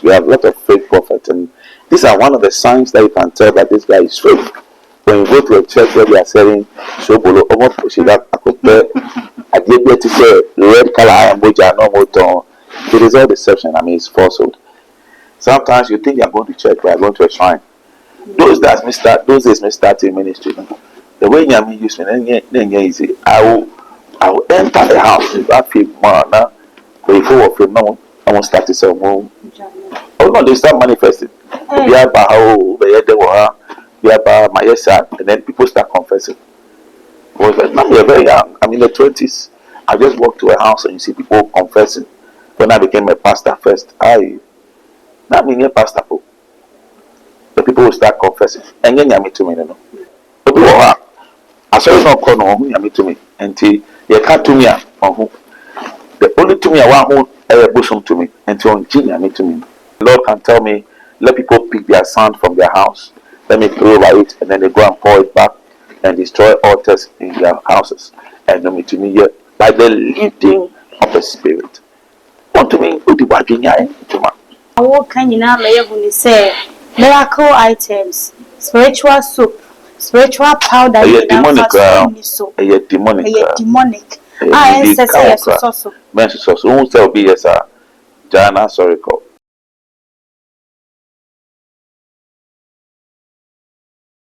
we have a lot of fake prophets, and these are one of the signs that you can tell that this guy is fake. When you go to a church where they are selling shobolo, almost pushing that I did get to say red color and boja no more. It is all deception. I mean, it's falsehood. Sometimes you think you are going to church, but you are going to a shrine. Those days me starting ministry. The way you use me, then easy. I will enter a house. If I feel man now, before I no, I won't start to sell more. Oh no, they start manifesting. Be about how they were, be about my side, and then people start confessing. Because now you're very young. I'm in the 20s. I just walked to a house and you see people confessing. When I became a pastor first, not being a pastor. The people will start confessing. And then you to me, you know. People are. I saw you not call no who to me until you can't to me on who. The only to me I want who a bosom to me until on Gina to me. The Lord can tell me, let people pick their sand from their house. Let me pray over it, and then they go and pour it back and destroy altars in their houses. And to me yet by the leading of the Spirit. What to me, who do I do? What can you now say? Miracle items, spiritual soup, spiritual powder. A demonic. A demonic. I say so. So who shall be as a Jana sorry call.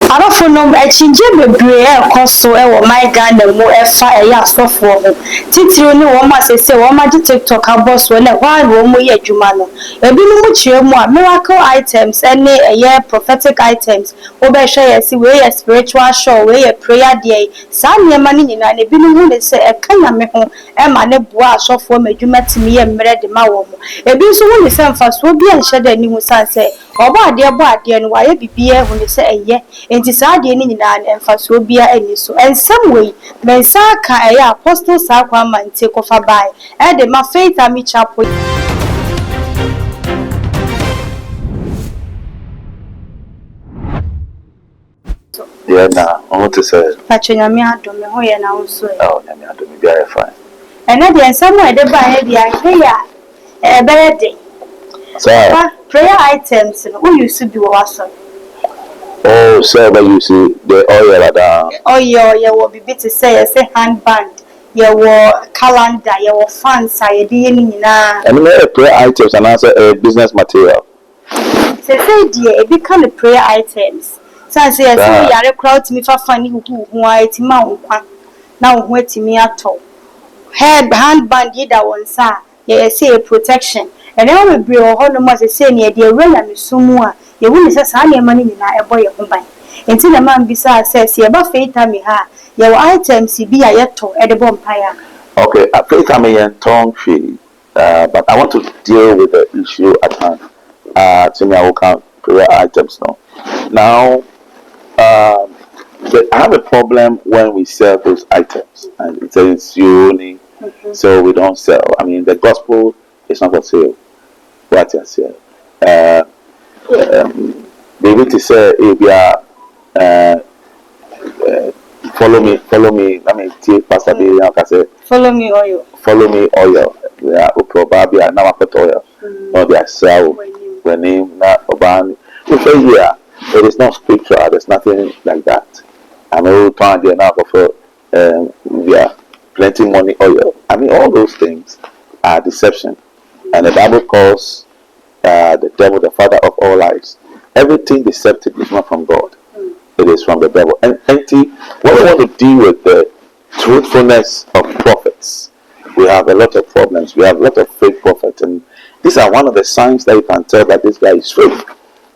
I don't know. I change my brain. Cost my gun and more fire. So for Titi, no one must say, one magic TikTok. I boss when a while room we a Jumano. A bit more miracle items, and a prophetic items. Over share see where a spiritual show, where a prayer day. Some year money in a bit say a kind of me home, and my neighbor so for me. You met me and read the Mawomo. A bit so only some first will be and shed a new son say. Oba dear and why be beer when they say a year, and decide any and fast will be any so. And some way, Mensaka a apostle Sakwaman take off a buy, and the my faith I meet up with. Yeah, now I want to say, Patronamia Domehoya now so. Oh, I don't be fine. And then somewhere the buy a better day. So, prayer items who used to be awesome. Oh, sir, but you see the oil down. Oh, you will be to say handband, your calendar, your fans, I didn't know. I mean, prayer items and also business material. Say, dear, it become prayer items. So I say, I say, crowd me for funny who I mount now wait me at all. Head handband, that one, sir. Yes, say protection. And I will be a whole must say near the real and sumua. You will say, Sunny money in a boy of mine. Until the man beside says, you about faith, me ha. Your items be a yato at the bonfire. Okay, I think I'm a tongue fee, but I want to deal with the issue at hand. To me, I will count prayer items now. Now, I have a problem when we sell those items, and it says you only, so we don't sell. I mean, the gospel is not for sale. What you say? They need to say, if you are, follow me. Let me take Pastor B. Follow me oil. Follow me oil. We are probably now put oil. No, they are sell. The name not Oban. Here, it is not scriptural. There's nothing like that. I know time they now for we are plenty money oil. I mean, all those things are deception. And the Bible calls the devil the father of all lies. Everything deceptive is not from God. It is from the devil. And when we want to deal with the truthfulness of prophets, we have a lot of problems. We have a lot of fake prophets. And these are one of the signs that you can tell that this guy is fake.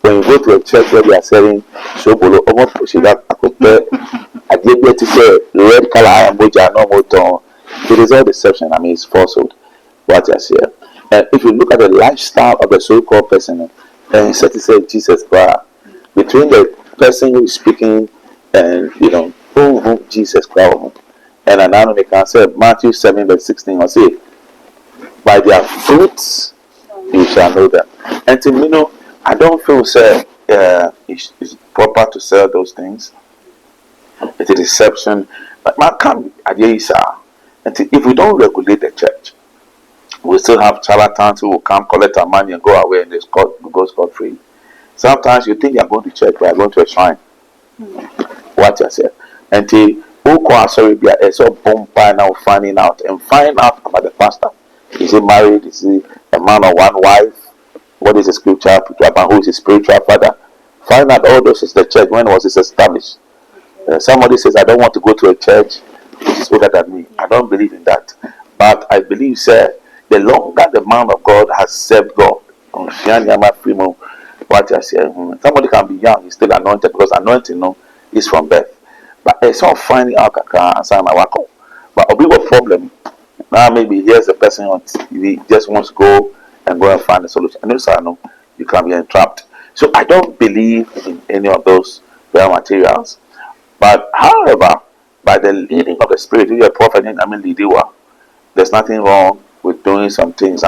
When you go to a church where they are selling shobolo, almost pushing that I did get to say red color and boja no more. It is all deception. I mean, it's falsehood. What you say. And if you look at the lifestyle of the so-called person, and he said to say Jesus Christ, between the person who is speaking and who Jesus Christ, and another they can say Matthew 7:16 or say, by their fruits you shall know them. And to I don't feel it's proper to sell those things. It's a deception. But man can't and if we don't regulate the church, We still have charlatans who will come collect our money and go away and go scot free. Sometimes you think you're going to church, but you're going to a shrine. What you say? And who call sorry be a so bumpy now finding out about the pastor. Is he married? Is he a man of one wife? What is the scripture? Who is his spiritual father? Find out all those is the church. When was it established? Somebody says, I don't want to go to a church which is older than me. I don't believe in that. But I believe, sir, the longer the man of God has served God, what you say, somebody can be young, he's still anointed because anointing is from birth. But it's not finding out and saying, but a big problem. Now maybe here's a person on TV just wants to go and find a solution. And you can be entrapped. So I don't believe in any of those raw materials. But however, by the leading of the Spirit, you're a prophet, there's nothing wrong with doing some things.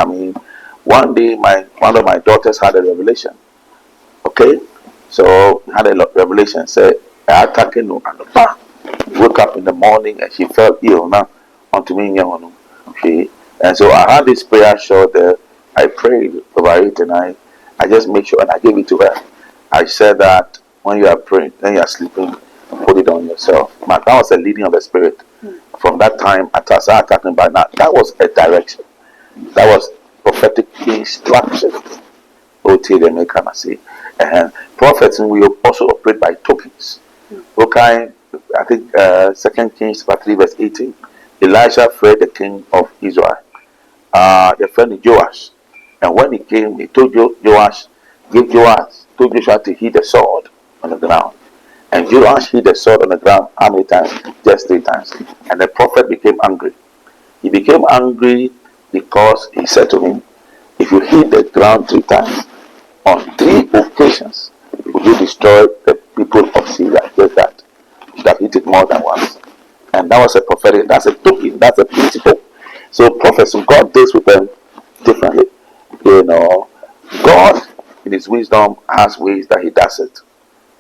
One day one of my daughters had a revelation. Okay? So had a revelation, said, attacking woke up in the morning and she felt ill now unto me. Okay. And so I had this prayer short there. I prayed over it and I just made sure and I gave it to her. I said that when you are praying, when you are sleeping, put it on yourself. That was the leading of the Spirit. From that time, I started attacking by now. That was a direction. That was prophetic instruction. And prophets will also operate by tokens. Okay, I think 2 Kings 3 verse 18. Elijah fled the king of Israel. The friend of Joash. And when he came, he told Joash to hit the sword on the ground. And Joash hit the sword on the ground how many times? Just 3 times. And the prophet became angry. He became angry because he said to him, if you hit the ground 3 times, on 3 occasions, will you destroy the people of Syria? Just that. You should have hit it more than once. And that was a prophetic, that's a token, that's a principle. So prophets, God deals with them differently. God in his wisdom has ways that he does it.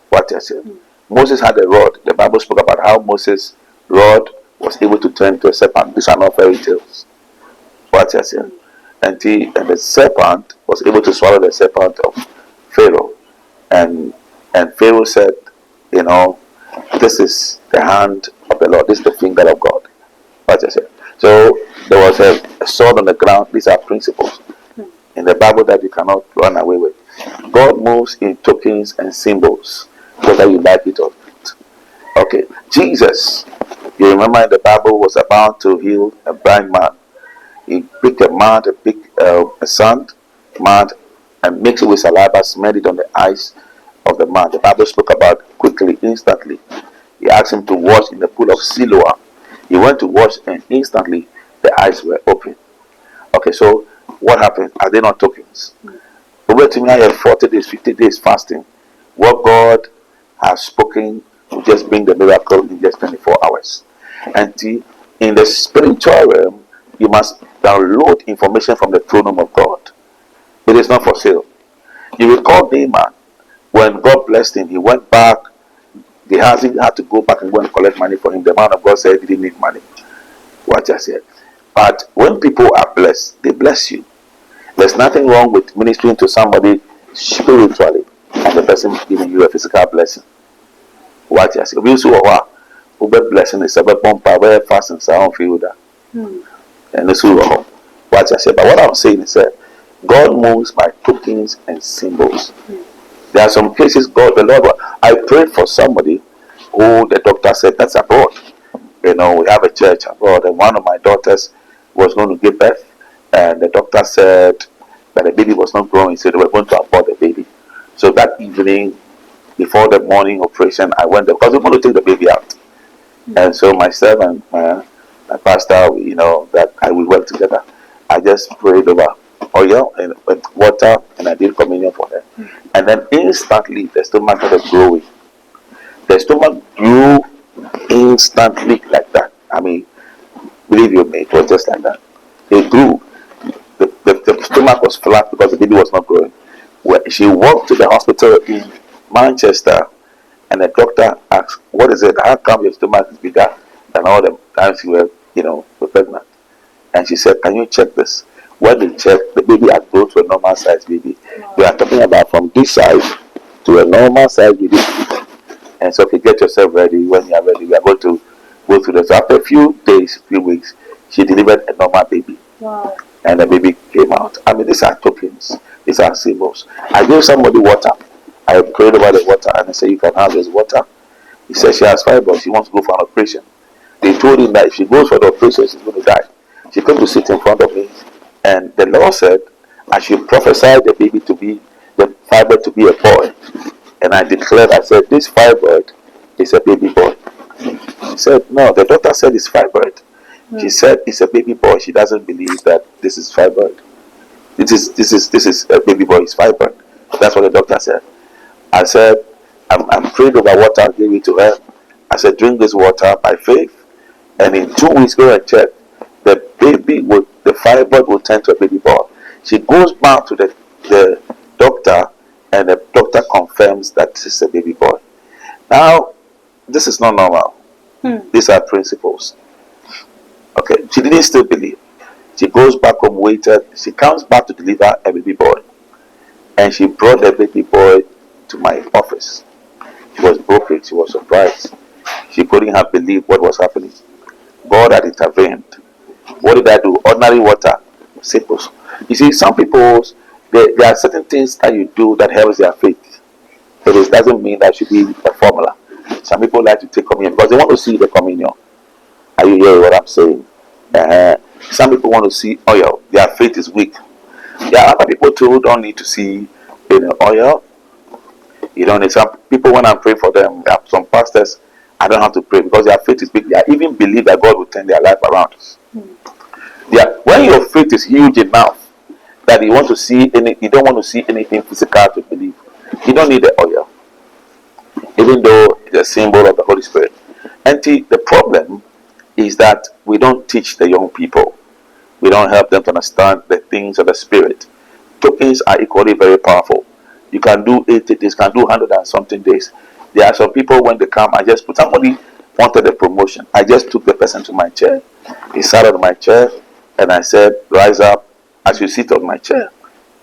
What I said. Moses had a rod. The Bible spoke about how Moses' rod was able to turn to a serpent. These are not fairy tales. What I said. And the serpent was able to swallow the serpent of Pharaoh. And Pharaoh said, this is the hand of the Lord. This is the finger of God. What I said. So there was a sword on the ground. These are principles in the Bible that you cannot run away with. God moves in tokens and symbols, whether you like it or not. Okay, Jesus, you remember the Bible was about to heal a blind man. He picked a sand, mud, and mixed it with saliva, smeared it on the eyes of the man. The Bible spoke about quickly, instantly. He asked him to wash in the pool of Siloam. He went to wash and instantly the eyes were open. Okay, so what happened? Are they not tokens? Over to me, I have 40 days, 50 days fasting. What God has spoken will just bring the miracle in just 24 hours. And in the spiritual realm, you must download information from the throne room of God. It is not for sale. You recall Naaman, when God blessed him, he went back. Gehazi had to go back and go and collect money for him. The man of God said he didn't need money. What I said. But when people are blessed, they bless you. There's nothing wrong with ministering to somebody spiritually and the person giving you a physical blessing. What I say. We also blessing is a bump away fast and sound feel that. And this will what I say. But what I'm saying is that God moves by tokens and symbols. There are some cases the Lord. I prayed for somebody who the doctor said that's abroad. We have a church abroad, and one of my daughters was going to give birth, and the doctor said that the baby was not growing, so they were going to abort the baby. So that evening, before the morning operation, I went there because we want to take the baby out. And so myself and my pastor, that I will work together. I just prayed over oil and with water, and I did communion for her. And then instantly, the stomach started growing. The stomach grew instantly like that. Believe you me, it was just like that. It grew. The stomach was flat because the baby was not growing. She walked to the hospital in Manchester, and the doctor asked, "What is it? How come your stomach is bigger than all the times you were pregnant?" And she said, "Can you check this?" when they checked, the baby had grown to a normal size baby. We are talking about from this size to a normal size baby. And so, okay, get yourself ready. When you are ready, we are going to go through this. So after a few days, few weeks, she delivered a normal baby. Wow. And the baby came out. I mean, these are tokens. These are symbols. I gave somebody water. I prayed over the water and I said, you can have this water. He said she has fibroids. She wants to go for an operation. They told him that if she goes for the operation, she's going to die. She came to sit in front of me. And the Lord said, I should prophesy the baby to be, the fibroid to be a boy. And I declared, I said, this fibroid is a baby boy. She said, no, the doctor said it's fibroid. She said it's a baby boy. She doesn't believe that this is fibroid. This is a baby boy. It's fibroid. That's what the doctor said. I said, I'm praying over water. I gave it to her. I said, drink this water by faith, and in 2 weeks go and check. The fibroid will turn to a baby boy. She goes back to the doctor, and the doctor confirms that this is a baby boy. Now, this is not normal. These are principles. Okay, she didn't still believe. She goes back home, waited. She comes back to deliver a baby boy. And she brought the baby boy to my office. She was broken. She was surprised. She couldn't have believed what was happening. God had intervened. What did I do? Ordinary water. Simple. You see, some people, there are certain things that you do that helps their faith. It doesn't mean that should be a formula. Some people like to take communion because they want to see the communion. Are you hearing what I'm saying? Some people want to see oil. Their faith is weak. There are other people too who don't need to see oil. You don't need some people when I pray for them. There are some pastors I don't have to pray because their faith is big. They even believe that God will turn their life around. When your faith is huge enough that you don't want to see anything physical to believe. You don't need the oil, even though it's a symbol of the Holy Spirit. And the problem is that we don't teach the young people. We don't help them to understand the things of the Spirit. Tokens are equally very powerful. You can do 80 days, can do 100 and something days. There are some people when they come, somebody wanted a promotion. I just took the person to my chair. He sat on my chair and I said, rise up as you sit on my chair.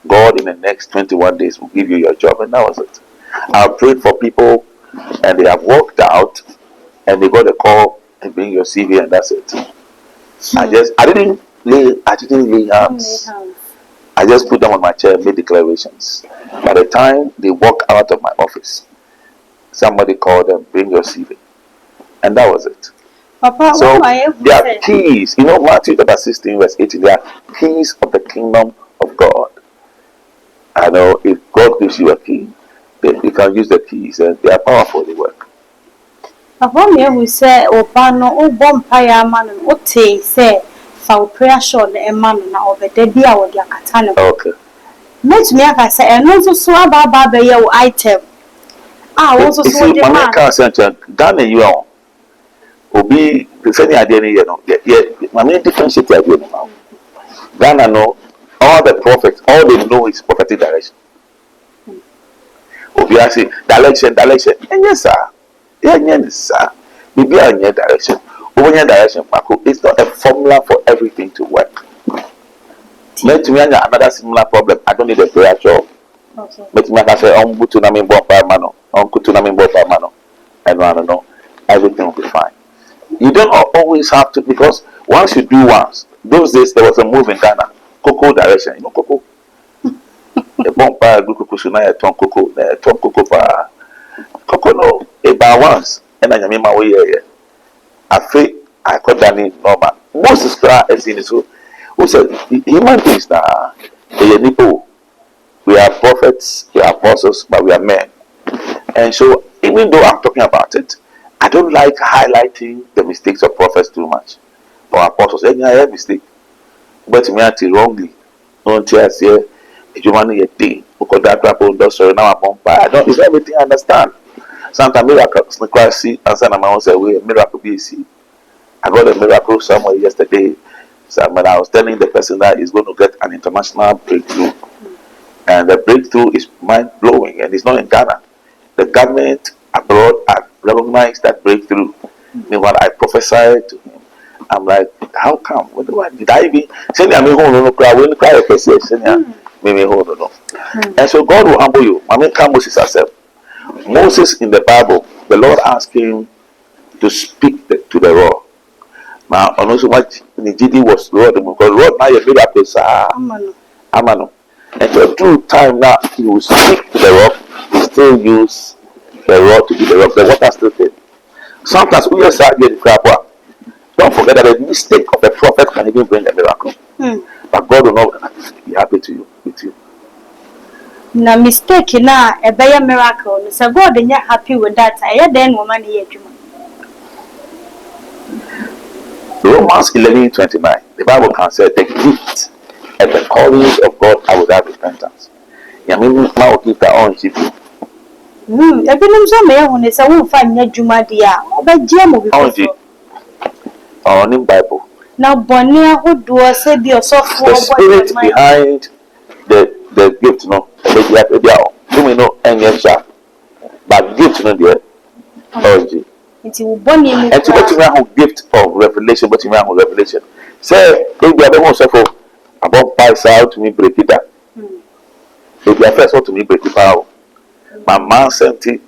God in the next 21 days will give you your job. And that was it. I prayed for people and they have walked out and they got a call and bring your CV and that's it. I didn't lay hands. I just put them on my chair and made declarations. By the time they walk out of my office, somebody called them, bring your CV. And that was it. Papa, so there are keys. You know, Matthew chapter 16 verse 18, there are keys of the kingdom of God. I know if God gives you a key, then you can use the keys and they are powerful, they work. Papa, we say, Opano, O Bompire man, and Ote say, for prayer short, the man now over the dear with your katana. Okay. Let me have I say, and also so about your item. I also saw the man. Can't say, Ghana, you are. Obi, the same idea, you know, my main differentiate idea now. Ghana, no, all the prophets, all they know is prophetic direction. Obi, I say, direction, and yes, sir. Yes, sir. Maybe I need direction. Over your direction, Marco, it's not a formula for everything to work. Let me have another similar problem. I don't need a prayer job. Okay. Let me say, I'm going to name mano. And I don't know. Everything will be fine. You don't always have to, because once you do once, those days there was a move in Ghana, Cocoa direction. You know Cocoa? The bomba group Cocoa, Cocoa, Cocoa, no, about once, and I mean my way here. I got that name normal. Most is as in so. Who said human beings now? We are prophets, we are apostles, but we are men. And so, even though I'm talking about it, I don't like highlighting the mistakes of prophets too much or apostles. Any other mistake, but me anti wrongly. Don't you say you want to thing? Because that people don't sorry now I'm on fire. I don't. It's everything I understand. Sometimes miracles, I see, and some amount say we miracle be see. I got a miracle somewhere yesterday. So when I was telling the person that he's going to get an international breakthrough, and the breakthrough is mind blowing, and it's not in Ghana. The government abroad had recognized that breakthrough. Meanwhile, I prophesied to him. I'm like, how come? What do I did I even send me home no cry when cry a person send me home no. And so God will humble you. I mean, come Moses herself. Moses in the Bible, the Lord asked him to speak to the rock. Now, and also what Nijidi was Lord, because Lord now you made up this Amano. And so through time now he will speak to the rock, he still use the rock to be the rock. The water still thin. Sometimes we just get the crap. Don't forget that the mistake of a prophet can even bring a miracle. But God will not be happy to you with you. Na mistake na a better miracle. So God is not happy with that. I then woman here. Romans 11:29. The Bible can say the gift and the callings of God are without repentance. I mean, now keep that on chip. Ebinom so me hu ne se wo fa nya dwuma dia obegye mo bi fo on in Bible na boni ahodo se bi osofo the spirit behind the gift no e do me no enye sha but gift no there onji nti wo boni mu and to what you have gift of revelation but you have revelation say if you are osofo about pass out to me break it down if you are first to me break it down. My man sent it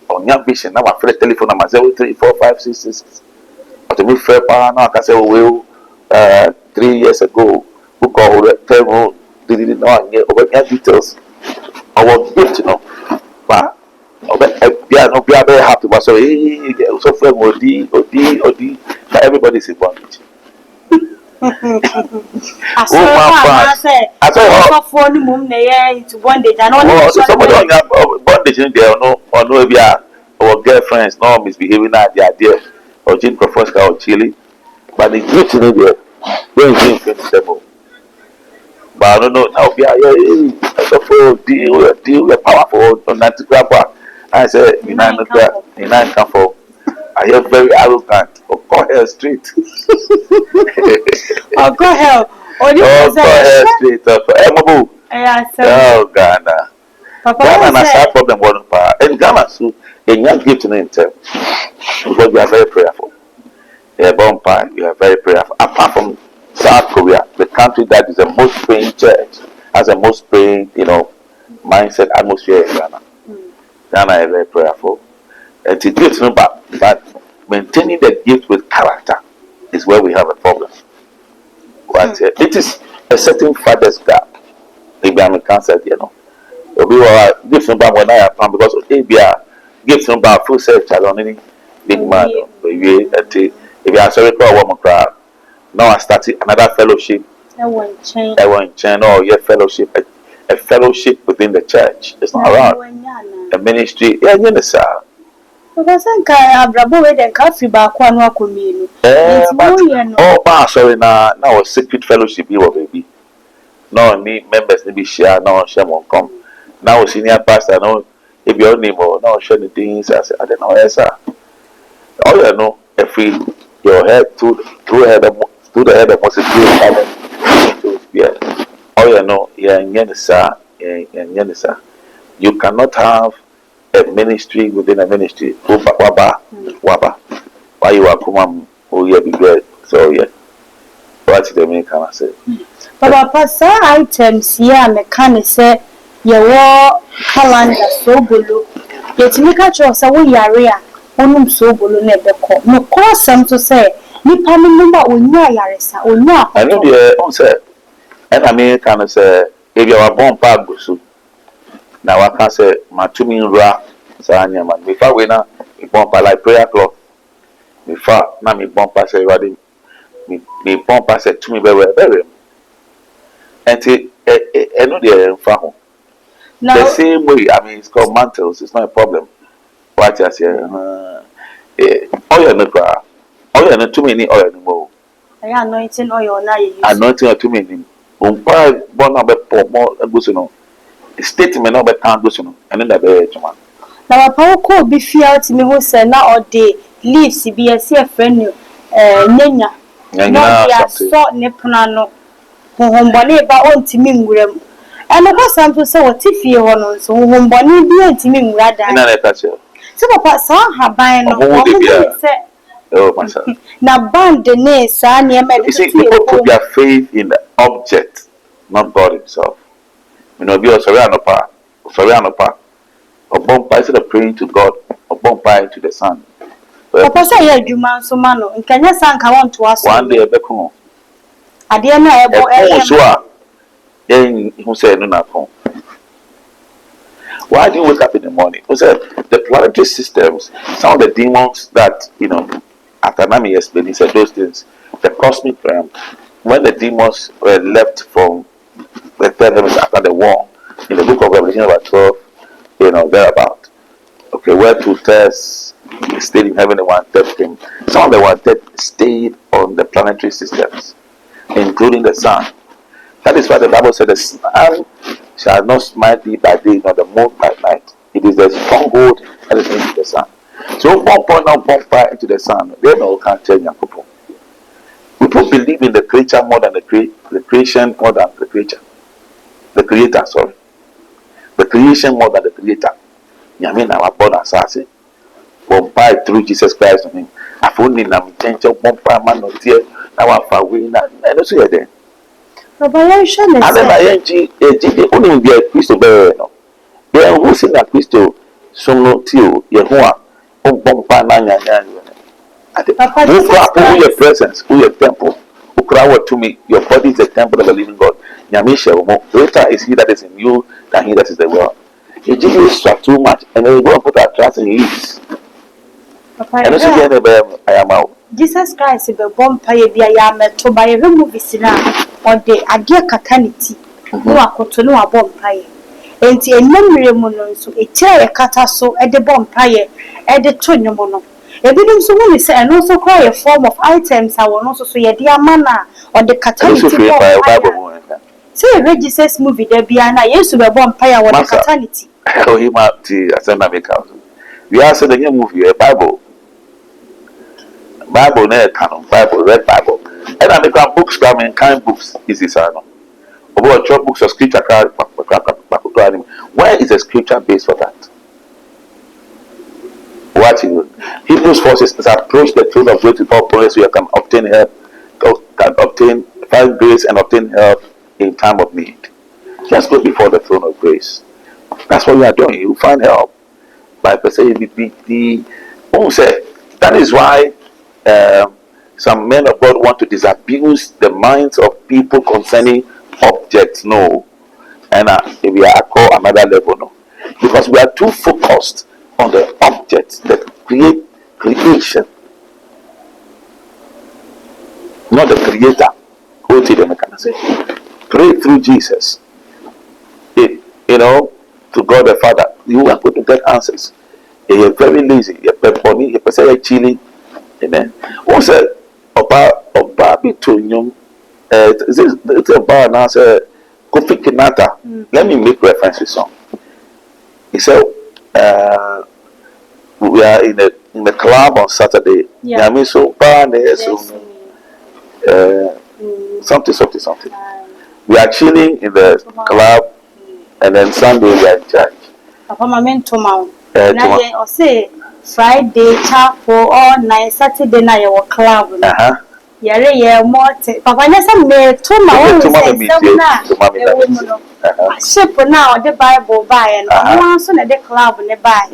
on your vision. Now my friend telephone number 0345666. But to me, fair power now I can say, well, 3 years ago, who called tell me didn't know and get over details. I was gift, you know. But no be very happy. But so hey, so friend OD. Everybody's in bondage. I saw phone mum to bondage and all somebody on your bondage in there or no if you are our girlfriends no misbehaving at the idea or gin professor or chili but the gift in there don't think them but I don't know now be so deal powerful on that grab I said you know come for I am very arrogant. Oh, go ahead straight. Oh, go ahead. Oh, go ahead straight. Oh, Ghana. Ghana has a problem with power. And Ghana, so in your gift in intel, because you are very prayerful. You are born pie. You are very prayerful. Apart from South Korea, the country that is the most praying church, has the most praying, mindset atmosphere in Ghana. Ghana is very prayerful. And to gift but maintaining the gift with character is where we have a problem. But it is a certain father's gap. Maybe I'm a cancer, We were gift number when I have because maybe gift number full self on any big man. If you are sorry for a woman crowd, now I started another fellowship. I want change. Oh, yeah, fellowship. A fellowship within the church. It's not around. A ministry. Yeah, you know, sir. Because I abrabo we den ka fi ba kwa no akomienu. Sorry now secret fellowship you baby. No ni members ni be share no share mon come. Now senior pastor no if your name or no share the things I don't know yes sir. All you know every your head to the head of Moses yeah. All you know you cannot have a ministry within a ministry. Waba. Why you are come? Oh yeah, be good. So yeah. What the mean can I say? Baba pasa items here me can say your calendar so bolo. Yet me catch us a we area. Onum so bolo never call. No cause some to say. Ni pami number onya yaresa onya. I know the answer. And I mean can I say if you are born pag so. Now I can say my 2 million ra sanya man. Before we na me bump like prayer club. Before na me bump say ready. Me bump say to me very. And I know the farm. The same way I mean it's called mantles. It's not a problem. What I say oh you know cry. Oh you know too many oil anymore. I anointing oil na you use. Anointing too many. Umpa born be pour more go no. Statement no be can go no. And then be chuma. Na papa ko bi fia ti me ho se na o de leaves bi ese friend nyanya. Nyanya ya so ne pona no. Hohombone ba ontimi nwuram. Eno ko sampo se wo ti fie ho no so hohombone bi ontimi nwura dan. Na na ka che. Se papa sa haban no wo se Oh, myself. Na band ne saa nneɛma You see, people put their faith in the object, not God Himself. You know, be sorry anopa, or bomb instead of praying to God, or bomb to the sun. Papa sɛ yɛ adwuma nso ma no nkanyɛ saa nka wɔntoa so. One day ɛbɛko. Adeɛ no a ɛbɔ so a yɛn ho sɛ ɛno na ko. Why do you wake up in the morning? Who said the planetary systems, some of the demons that, you know, after Nami explained, he said those things, the cosmic realm, when the demons were left from the third heaven after the war, in the book of Revelation about 12, you know, thereabout. Okay, where two thirds stayed in heaven and one third came. Some of the one third stayed on the planetary systems, including the sun. That is why the Bible said the sun shall not smite thee by day, nor the moon by night. It is the stronghold that is into the sun. So one point now, one fire into the sun, they know can't change your people. People believe in the creature more than the creation more than the creature. The creator, sorry. The creation more than the creator. You mean our born assassin? One fire through Jesus Christ on him. I've only now change one fire man not here. Now I'm far away. And also you're there. Revelation is only be a Christo bearer. They are who sing a Christo, some no tio, Yehua, Bompa Nanya. Who your presence, who your temple, who cry to me, your body is the temple of the living God. Yamisha, greater is he that is in you than he that is in the world. You just too much, and then you go and put our trust in ease. And also, I am out. Jesus Christ is the bomb pie be a yameto by a movie or the adia catanity. No, I could to know a bomb pie. And the memory mono, so a tear a catasso at the bomb pie at the twin mono. A bit so many say, and also cry a form of items. I will also say a dear manna or the catanity. Say, Regis's movie, there be an I used to be a bomb pie or the catanity. Oh, he might see a son of a cousin. We are saying a movie, a Bible. Bible, no canon, Bible, red Bible. And I make books, coming kind books, is this I know. About 12 books of scripture, where is the scripture base for that? What is Hebrews 4 says, approach the throne of grace with all prayer so you can obtain help, find grace and obtain help in time of need. Just go before the throne of grace. That's what you are doing. You find help by saying that is why some men of God want to disabuse the minds of people concerning objects. No, and we are called another level. No, because we are too focused on the objects that creation, not the creator. Go to them, can I say? Pray through Jesus. You know, to God the Father, you are going to get answers. You're very lazy. You're funny. You're chilling. Amen. Who said, Oba Bitonyum? It's about now. Say, Kofi Kinata. Let me make reference to song. He said, we are in the club on Saturday. Yeah. Something. We are chilling in the club, and then Sunday we are in church. Now, say Friday chapel all night, Saturday night your club. Yeah, more. Papa, yes, I made to my ship now the Bible by and one son at the club in the by.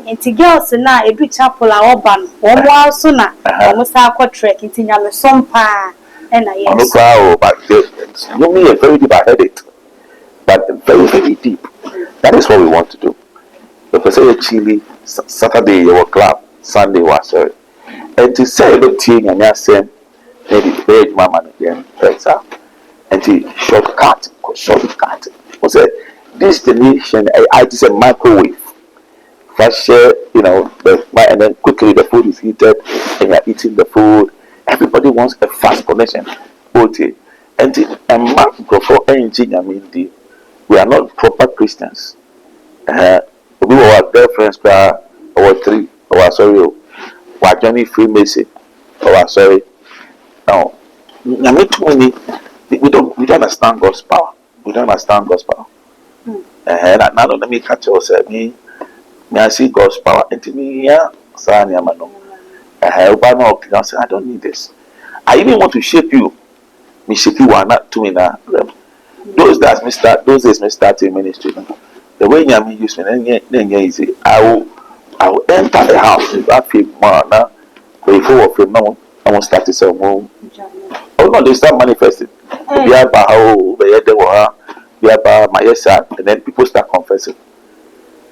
And to girls and now a big chapel our ban, one more sooner, almost our trek into your some pa. And I am but you mean a very deep headache, but very, very deep. That is what we want to do. If we say Chile, Saturday your club, Sunday was sorry. And to say the thing and I say, maybe beg mama again, and to shortcut. What's a destination? I just a microwave. First share, you know, and then quickly the food is heated and you're eating the food. Everybody wants a fast connection. Okay. And Mark before engineer mean we are not proper Christians. We were our girlfriends, our three, our sorry, our Johnny Freemason, our sorry. Now, I mean too many. We don't understand God's power. We don't understand God's power. And now let me catch you. Me, I see God's power. And to me, yeah, I said, I don't need this. I even want to shape you. Me shape you are not to me now. Those days me starting ministry. The way you use me, then easy. I will enter the house. If I feel man now, before I feel no, I won't start to say, oh no, they start manifesting. Be about how they were, be about my yes, and then people start confessing.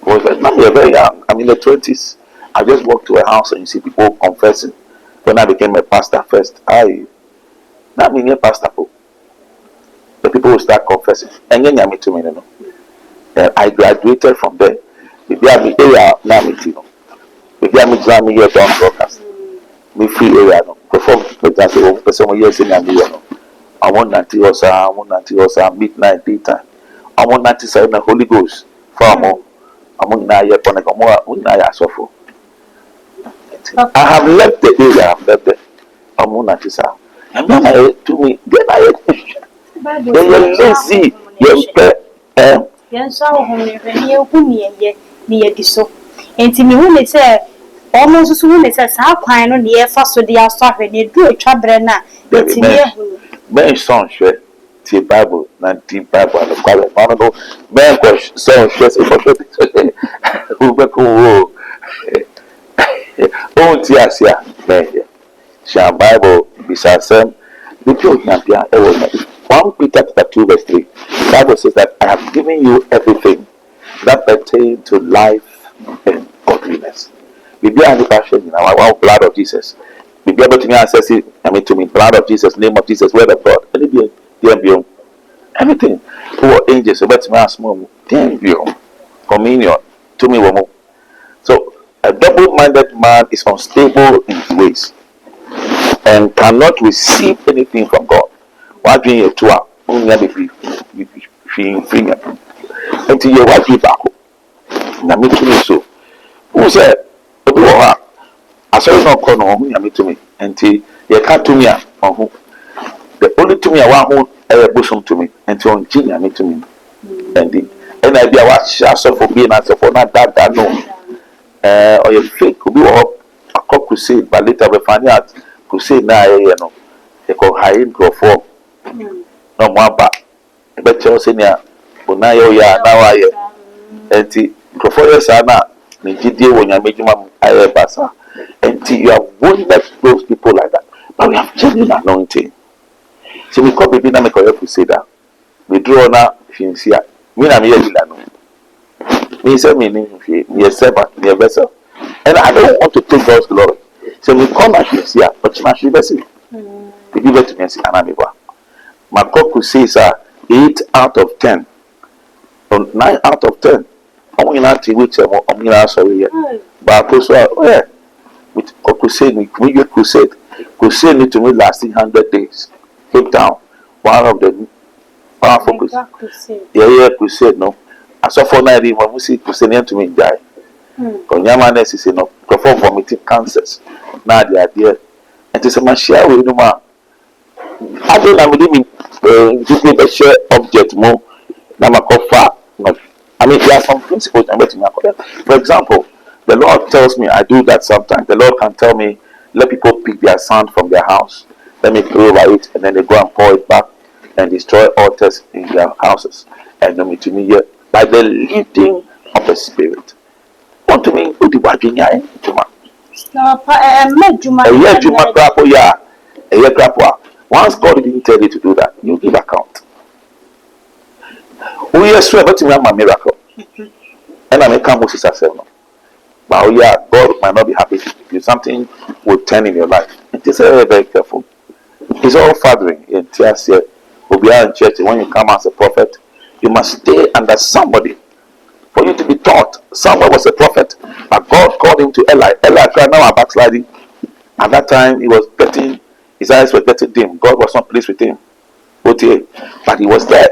Because now we are very young. I'm in the 20s. I just walked to a house and you see people confessing. When I became a pastor first, not being a pastor, the people will start confessing. And then you to me, you know. I graduated from there. Maybe I'm in area now, you know. Maybe I'm in here down broadcast. Me free area, no. Perform exactly one person years in a year, no. I want 90 or midnight daytime. I want 97 the Holy Ghost. Far more. I'm on now yet on a more suffer. I have left the area, I have left the Amunatisa. And then I to me, then I you're lazy, you're yes, how near this so. And to me, when they say almost soon, it says, how kind on the air first with the outside and you do a trabrena. It's near Ben son share the Bible, not the Bible, and the Bible. I don't know. Ben question, son shares it. Who back who? Oh, yes, yeah, man. Shall Bible beside some the truth not there. 1 Peter chapter 2 verse 3. The Bible says that I have given you everything that pertains to life and godliness. We be any passion in our blood of Jesus. We be able to access it. I mean to me, blood of Jesus, name of Jesus, word of God. Everything. Poor angels, about to ask more. Communion. To me, woman. So a double-minded man is unstable in his ways and cannot receive anything from God. Why do you to be free until you watch you back? Now, me to me so. Who said, I saw no corner on me to me until you can't to me. The only to me I want a bosom to me until on Gina me to me. And I be a watch for being answer for not that no. Or your fake could be a crusade, but later we find out crusade now, you know, they call high in for no more back. But you're saying, Unayo ya now I and the Profoya Sana, Nijidi when you're making my basa. And you have wounded those people like that. But we have genuine anointing. So we call baby na make a crusade. We draw now, if you see, me na me yellow. Me say me a servant, me a vessel. And I don't want to take God's glory. So we come at you see, but you must be we give it to me and say, Anamiba. My cock says 8 out of 10. 9 out of 10. I'm going to which I'm going to sorry. But oh yeah, with crusade, we get crusade. Crusade need to be lasting 100 days. Cape Town, one of the powerful crusade. Yeah, crusade, no. I saw for 90 when we see crusade to me die. Konyamaness is enough. Perform vomiting cancers. Now the idea. And to say, my share with you, ma. I don't know, give me the share object more. Now, my far. I mean, there are some principles I'm getting. For example, the Lord tells me I do that sometimes. The Lord can tell me, let people pick their sand from their house. Let me pray over it, and then they go and pour it back and destroy altars in their houses. And then to me here by the leading of the Spirit. Want to me, who the watching ya? Once God didn't tell you to do that, you give account. We are sure about a miracle. And I may come with yourself. But oh yeah, God might not be happy if something will turn in your life. It is very, very careful. It's all fathering in tears here. We'll be out in church. When you come as a prophet, you must stay under somebody for you to be taught. Samuel was a prophet, but God called him to Eli. Eli tried now backsliding. At that time, his eyes were getting dim. God was not pleased with him. But he was there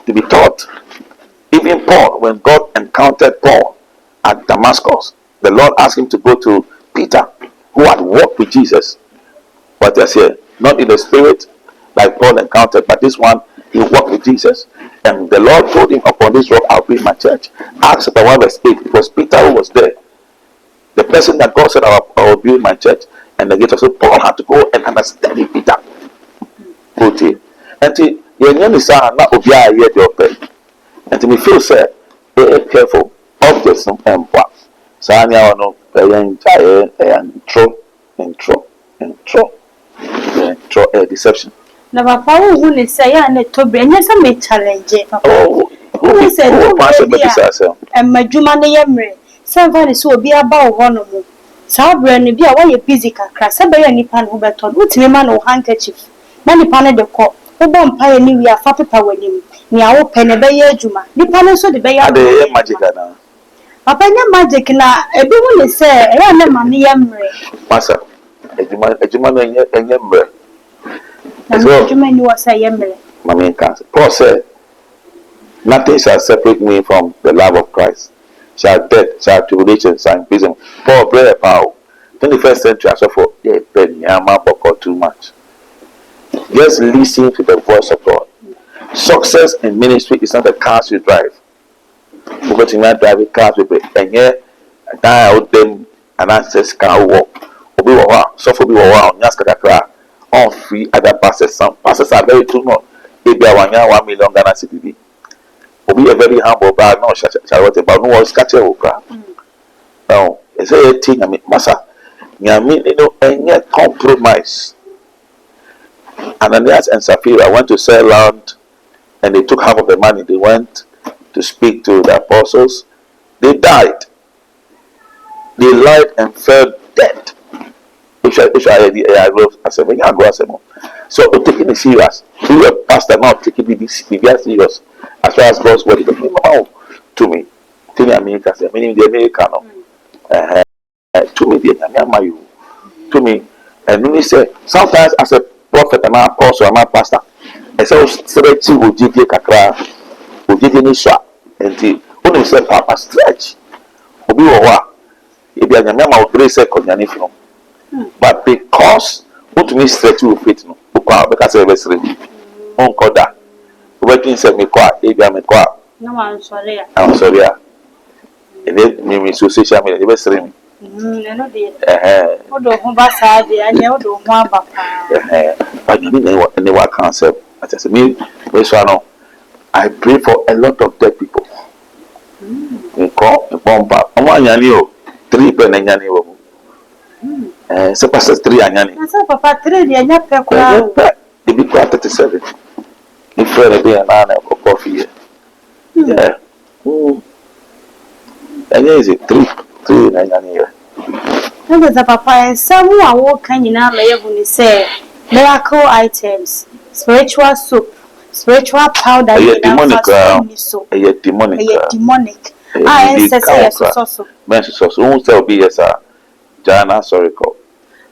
to be taught. Even Paul, when God encountered Paul at Damascus, the Lord asked him to go to Peter, who had walked with Jesus. But I said, not in the spirit like Paul encountered, but this one, he walked with Jesus. And the Lord told him, upon this rock I'll build my church. Acts chapter 1 verse 8. It was Peter who was there. The person that God said, I will build my church. and the gate. So Paul had to go and understand Peter. Okay. And your name is not Obia yet your pay. And to me feel say, be careful objects and what. Sanya no and throw a deception. Na papa who ne say ya na to bre nya say me challenge papa. Who say to pass be yourself? And madwuma ne yemre. Say va so obi aba wo no mo. Saa bre ne bi a wo ye busy kakra. Say be ya nipa no beton. Utimi ma no handkerchief. Na nipa ne de ko. Wo bom pa ye ni wi afa pepa wanim. Ni a wo pe ne be ye adwuma. Nipa ne so de be ya. Ade magic na. Papa nya magic na ebi hu ne say ya na ma ne yemre. Masa. Ejuma no enye mre. Paul said, nothing shall separate me from the love of Christ. Shall death, shall tribulation, shall imprisonment. Paul prayed about 21st century. I saw for too much. Just listen to the voice of God. Success in ministry is not the cars you drive. Because you not driving cars with it. And yet, I out them and access car walk. Obi wa suffer be wa nyaska kakra. On free other pastors. Some pastors are very too much. Maybe I want 1 million Ghana cedi. Obi a very humble bag, no charity, but no one scatch okra. Now, is a thing I mean, Massa. Nyami, any compromise. Ananias and Sapphira went to sell land and they took half of the money. They went to speak to the apostles. They died. They lied and fell dead. If I said, when I go, I said, so taking it serious. You a pastor now taking this serious as far as God's word is to me. To me, America, meaning the American. To me, the American. To me, and when he said, sometimes as a prophet, I'm a apostle, I'm a pastor. I said, stretch will give you kakra, will give you nisha, and the only said, Papa, stretch. Obi wa, if you are a member of grace, from. But because what me stretch with faith, no, because I was ready. On Koda, working said me qua, if I'm a qua. No, I'm sorry. I'm sorry. And then me social media, they were saying, no, dear. Odo Humbasa, and you don't want but you know what concept. I said, me, I pray for a lot of dead people. Call a bomb up. I'm 3 penny. So pastors 3 anyani. Nasa papa 3 dia nya pe kwa. E bi kwa 37. Ni friend be na for coffee. Yeah. And is it 3 anyani here. Nasa papa some a wo kan nyina la yebu ni say miracle items, spiritual soap, spiritual powder, demonic. Demonic. Ah, yes, so. Men so who say be yes sir. Jana, sorry, call.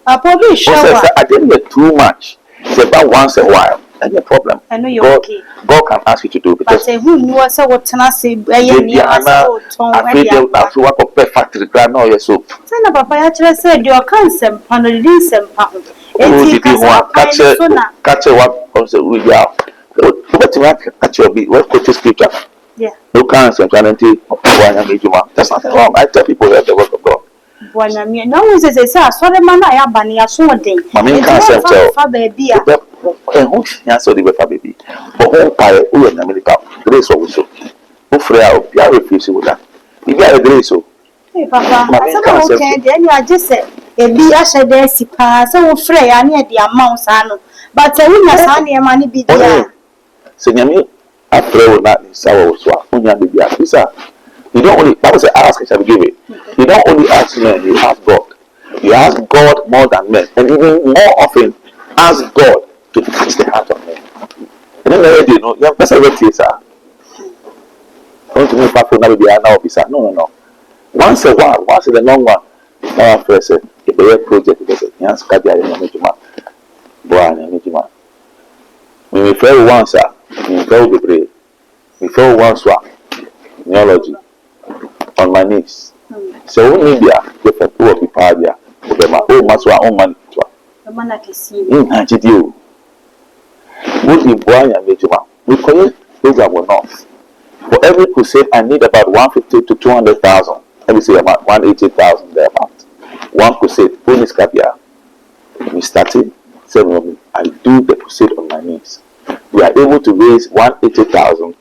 Probably sure. I didn't get too much. It's about once a while. Any problem? I know you're okay. God can ask you to do because. But who knew us? What can I say? I feel that you work up factory grand or your soap. Send a papa actually said your cancer, panelins and pound. Catch what comes with you. Catch your beat. What coaches scripture? Yeah. No cancer, planety. That's nothing wrong. I tell people that the work of God. Buonami, no one says, sorry, man, I have been a sword day. Mammy can't say, baby. And who answered the baby? But who pay who in America? Grace also. Who frail, you are refusing with that. You got a grace. Hey, Papa, I said, okay, then you are just a be usher there, Sipa, so frail, I need the amount, Sano. But I will not sign your money be there. Sing me, I pray with that in sour swap. You don't only, Bible says, ask and shall be given. You don't only ask men, you ask God. You ask God more than men. And even more often, ask God to touch the heart of men. And then already, you know, that's a red case, sir. Don't you know, Papa, now be an officer? No. Once a while, once in the long one, our first, if a project, because you ask God, we fail once, sir. We fail the prayer. We fail once, neology. On my knees. So we need the people of the party. Oh, Maswa, oh man. The man I can see. You. Would be boy and Major. We call it program or not. For every crusade, I need about 150 to 200,000. Let me say about 180,000 thereabout. One crusade, bonus cabia. We started, said, I do the crusade on my knees. We are able to raise 180,000,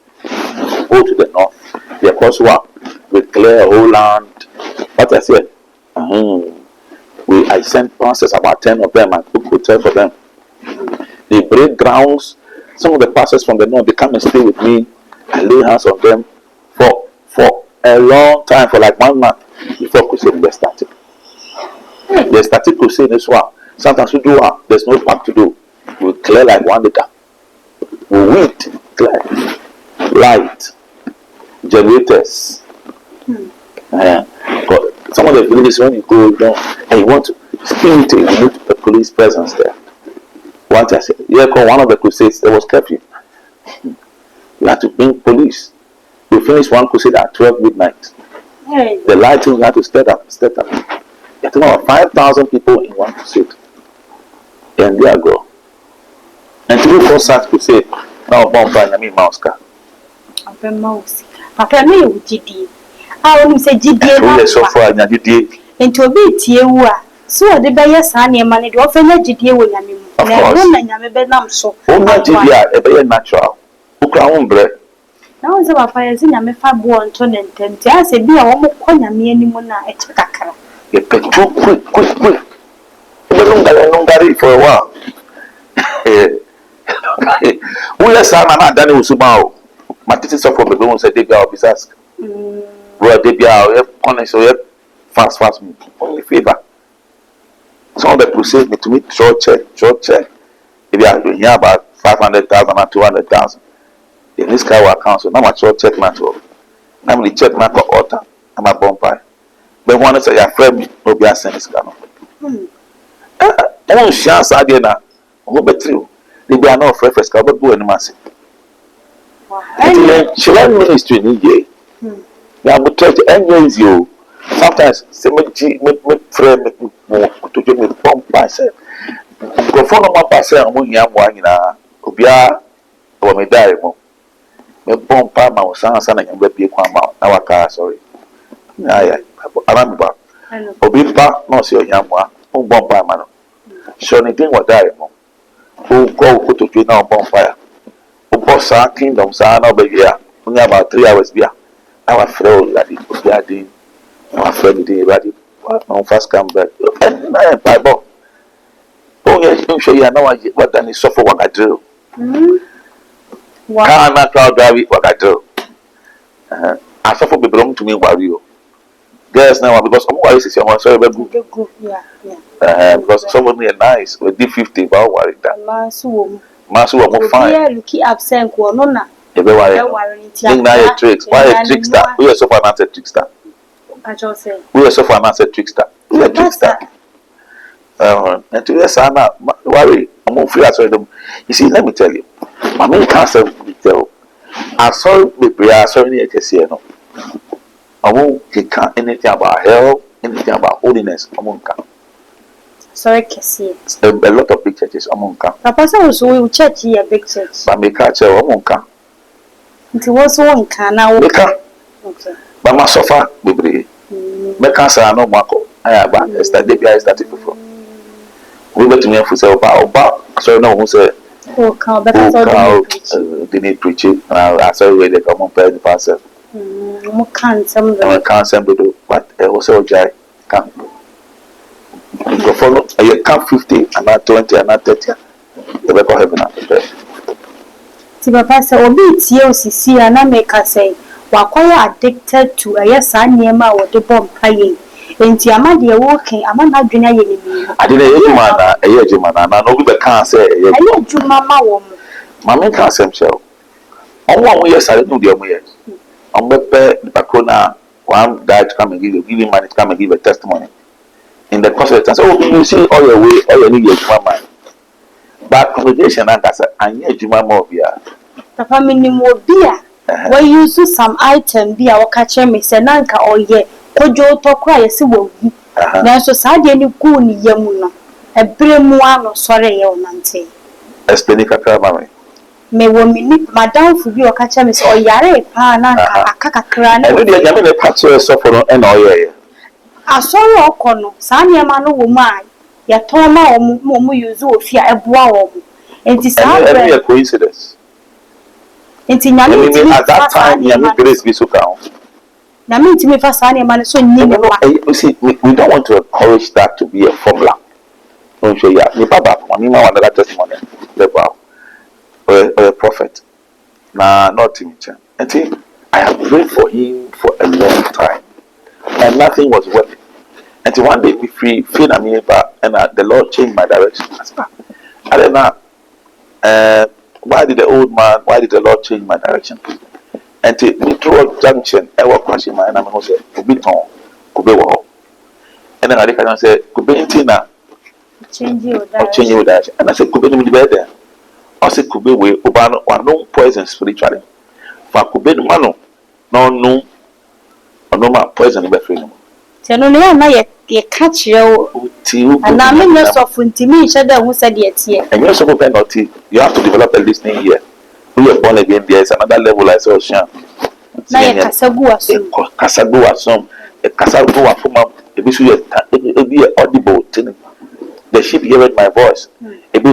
go to the north. The Apostle we clear a whole land. What I said, I sent pastors, about 10 of them, and took hotel for them. They break grounds. Some of the pastors from the north, they come and stay with me. I lay hands on them for a long time, for like 1 month before crusade they started. They started crusade this one. Sometimes we do one, there's no work to do. We clear like 1 liter. We weed, clear, light, generators. But some of the villages, when you go down and you want to spin you need the police presence there. Once I said, one of the crusades, there was curfew. You had to bring police. We finished one crusade at 12 midnight. Hey. The lighting had to step up. You had about 5,000 people in one crusade. And there I go. And to go start crusade, now bomb by Nami Mauska. Papa, me with GD. I only say GD. So far, GD. And to be Tia, so the Bayer Sani money to offer GD with Yami. Of course. So, a natural. Who crown bread. Now, is about fires in Yamifa born to and tempt. I say, be a woman calling me anymore at Takara. You pay too quick. We don't got it for a while. Who let Sana Daniel Subao? My teachers of the room said they got his ask. Well, they be out, honest, so fast, only favor. Some of the crusade me to meet short check. If you are doing here about 500,000 or 200,000, in this car will council, now my short check man to. I'm the check man for altar. I'm a bonfire. But one is a friend, no be a sense. I won't chance again now. Who bet you? They be no fresh cover go any massive. She learn ministry in India. Yeah, but church enjoys you. Sometimes say me friend me to do me pump myself. Go for no man pass am yin am wa nyina. Obia o me die mo. Me pump pa ma sansa na nyamba bie kwa ma na waka sorry. Yeah. Anamba. Obi pa no se onyamwa. O bomb pa ma no. So anything what die mo. Who go to do now bonfire. O boss kingdom sa na be here. Only about 3 hours bia. Our friend that is doing. Our friend dey ready. No first come back. And I Bible. Oh yes, you show you know what then is suffer what I do. Wow. Can not crowd drive what I do. I suffer belong to me worry. Girls now because I'm worried say someone sorry baby. Yeah. Because someone is nice with D50 about worry that. Masu wo fine. Yeah, look absent ko no na. Ebe worry. Think na a tricks. Why a trickster? We are so far not a trickster. I just say. We are so far not a trickster. We are trickster. And to yes, I'm not worry. I'm on free as well. You see, let me tell you. My main cancer will tell. I saw the prayer, sorry, I can see no. I won't anything about hell, anything about holiness. I won't come. Sorry, can see it. A lot of big churches. I won't come. Papa says we will church here, big church. But me catch I won't come. It was one can now. Okay. But my suffer, baby. Me cancer no marco. I have a study. I started before. We went to me and say, "Oba, sorry, no, who say." Oh, cow, but I thought they need preaching. I saw where they come on pay the pastor. Can't some do, but also Jai can't. Go follow. You can't 50, and not 20, and not 30. The back of heaven after that. Papa said, "Obi TLCC and I make her say, Wakoya addicted to a yes, I near my or the bomb paying." And Tiamadi walking, I'm not doing anything. I didn't hear a year, Jimana, and nobody can't say, I let you, Mamma woman. Mamma can't say himself. On 1 year, I don't know the years. On the Pacona, one died to come and give you money to come and give a testimony. In the course of the time, oh, you see all your way, all your need, Jumama. But congregation, and that's a year, Jumama beer. Papa, minimum beer. When you use some item, beer or catch me, Senanka or ye. Kojo to cry as wo gu na so saade ni ku ni yamu no ebre mu ano sore ye onante explain kakra mama me wo mini madam fu bi o ka cha me so oyare pa na akakakra na e dey nyame ne pa so so for no e na oye asoro okono saa ne ma no wo mu ai ya toma omu use ofia eboa wo enti sa and a coincidence enti nyame ntimi at that time nyame grace be so down nyame ntimi fa sa ne ma so nyini ba you see we don't want to encourage that to be a formula don't show ya me baba mami ma one testimony about a prophet na not him enti I have prayed for him for a long time and nothing was working. And one day we feel and the Lord changed my direction. I don't know. Why did the Lord change my direction? And to me through a junction, I was passing my name and said, could be on, could be well. And then I can say, could be in Tina. Change your direction. And I said, could be in the bed. I said, could be with Obano or no poison spiritually. For could be the man, no poison in the bedroom. Tell no na ye catch you and I mean yourself ntimi each other who said yet here. And you're so penalty, you have to develop a listening here. We are born again, there is another level I saw Shan. Na ye kasagu asum. Kasagu asum. A kasagu afuma, a be audible. The sheep hearing my voice.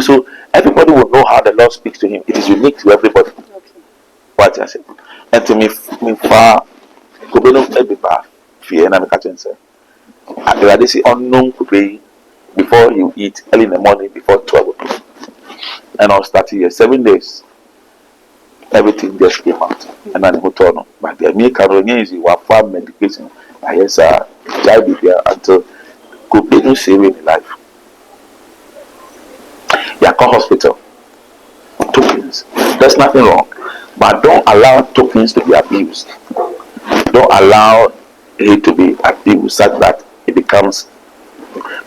So everybody will know how the Lord speaks to him. It is unique to everybody. What I say. And to me far Kubeno Ebiba, fear and I'm catching say. I rather say unknown could be before you eat early in the morning before 12 o'clock. And I'll start here 7 days. Everything just came out. And then I turn on. But the American is you have farm medication. I guess try to be there until could be no saving in life. You are hospital. Tokens. There's nothing wrong. But don't allow tokens to be abused. Don't allow it to be abused such that it becomes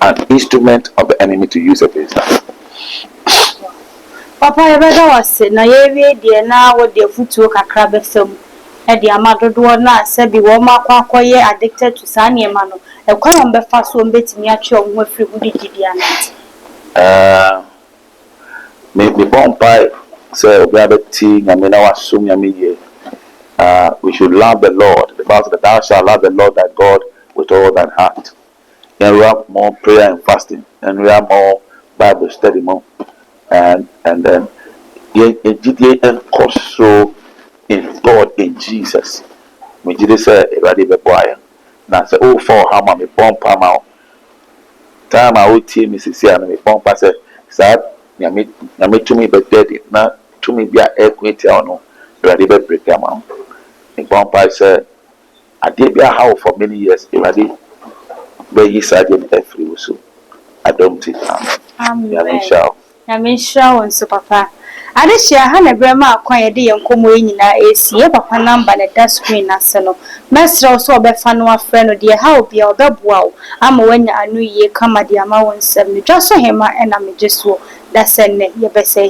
an instrument of the enemy to use against us. Papa, I better was na ye dear now what the foot to kakra besum. At the amado do not say be warmer quack addicted to Sanya Mano. A column be fast one bit me at your free woody divianate. Maybe bomb pie say rabbit tea, I mean, I assume we should love the Lord. The Bible says, thou shalt love the Lord thy God with all thine heart. Then we have more prayer and fasting, and we have more Bible study more, and then and also in God in Jesus. We did say ready be boy. Now say oh for how me bomb palm out. Time I would team Mrs. and me bomb pass say nyame to me be dead na to me be a equity or no ready be break them out. The bomb pass say I did be a house for many years already. But he said in every so I don't think Amen. Sure on so papa. I just share Hannah Brema acquired the young comoine in our AC, papa number and that screen as no. Master also be fan of friend or dear how be our beb wow. I'm when I knew ye come at the amount 7 just so him and I'm just so that's a ye best say.